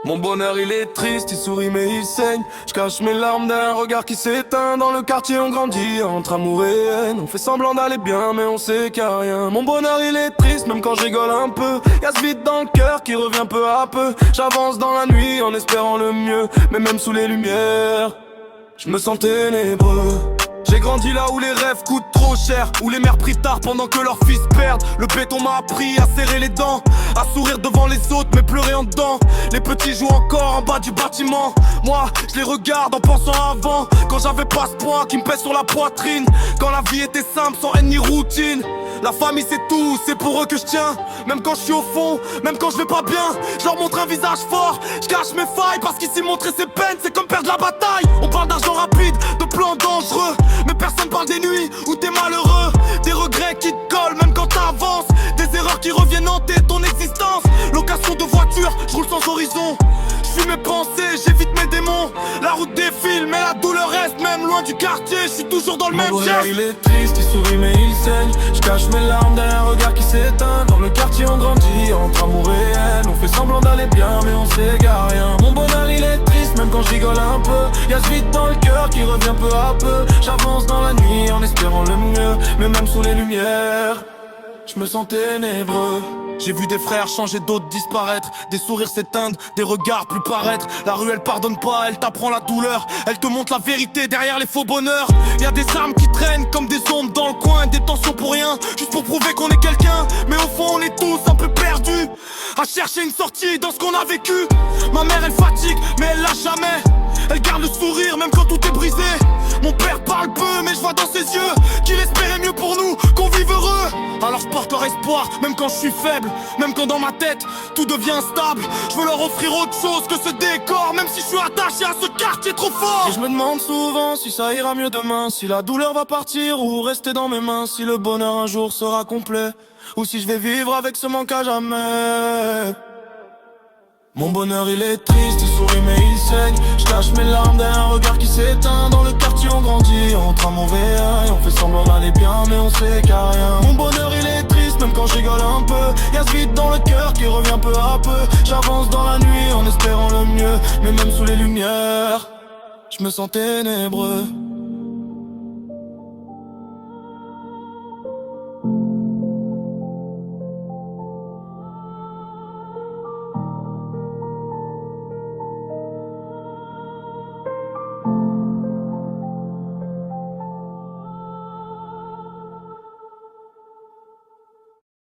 Mon bonheur il est triste, il sourit mais il saigne. Je cache mes larmes d'un regard qui s'éteint. Dans le quartier on grandit entre amour et haine. On fait semblant d'aller bien mais on sait qu'il y a rien. Mon bonheur il est triste même quand je rigole un peu. Y'a ce vide dans le cœur qui revient peu à peu. J'avance dans la nuit en espérant le mieux. Mais même sous les lumières, je me sens ténébreux. J'ai grandi là où les rêves coûtent trop cher, où les mères prient tard pendant que leurs fils perdent. Le béton m'a appris à serrer les dents, à sourire devant les autres mais pleurer en dedans. Les petits jouent encore en bas du bâtiment. Moi je les regarde en pensant à avant, quand j'avais pas ce poids qui me pèse sur la poitrine. Quand la vie était simple sans haine ni routine. La famille c'est tout, c'est pour eux que je tiens. Même quand je suis au fond, même quand je vais pas bien, je leur montre un visage fort, je cache mes failles. Parce qu'ici montrer ses peines c'est comme perdre la bataille. On parle d'argent rapide, de plans dangereux, mais personne parle des nuits où t'es malheureux. Des regrets qui te collent même quand t'avances, des erreurs qui reviennent hanter ton existence. Location de voiture, je roule sans horizon. Je suis mes pensées, j'évite mes démons. La route défile mais la douleur reste. Même loin du quartier, je suis toujours dans le même geste. Il est triste, il sourit mais il saigne. Je cache mes larmes derrière un regard qui s'éteint. Dans le quartier on grandit entre amour et haine. On fait semblant d'aller bien mais on s'égare rien. Mon bonheur il est triste même quand je rigole un peu. Y'a ce vide dans le cœur qui revient peu à peu. J'avance dans la nuit en espérant le mieux. Mais même sous les lumières, je me sens ténébreux. J'ai vu des frères changer, d'autres disparaître. Des sourires s'éteindre, des regards plus paraître. La rue elle pardonne pas, elle t'apprend la douleur. Elle te montre la vérité derrière les faux bonheurs. Y'a des armes qui traînent comme des ombres dans le coin. Des tensions pour rien, juste pour prouver qu'on est quelqu'un. Mais au fond on est tous un peu perdus, à chercher une sortie dans ce qu'on a vécu. Ma mère elle fatigue mais elle lâche jamais. Elle garde le sourire même quand tout est brisé. Mon père parle peu mais je vois dans ses yeux qu'il espérait mieux pour nous, qu'on vive heureux. Alors je porte leur espoir même quand je suis faible. Même quand dans ma tête tout devient instable. Je veux leur offrir autre chose que ce décor. Même si je suis attaché à ce quartier trop fort. Et je me demande souvent si ça ira mieux demain. Si la douleur va partir ou rester dans mes mains. Si le bonheur un jour sera complet, ou si je vais vivre avec ce manque à jamais. Mon bonheur il est triste, il sourit mais il saigne. Je cache mes larmes derrière un regard qui s'éteint. Dans le quartier on grandit entre amour et haine. On fait semblant d'aller bien mais on sait qu'il y a rien. Mon bonheur il est triste même quand je rigole un peu. Y'a ce vide dans le cœur qui revient peu à peu. J'avance dans la nuit en espérant le mieux. Mais même sous les lumières, je me sens ténébreux.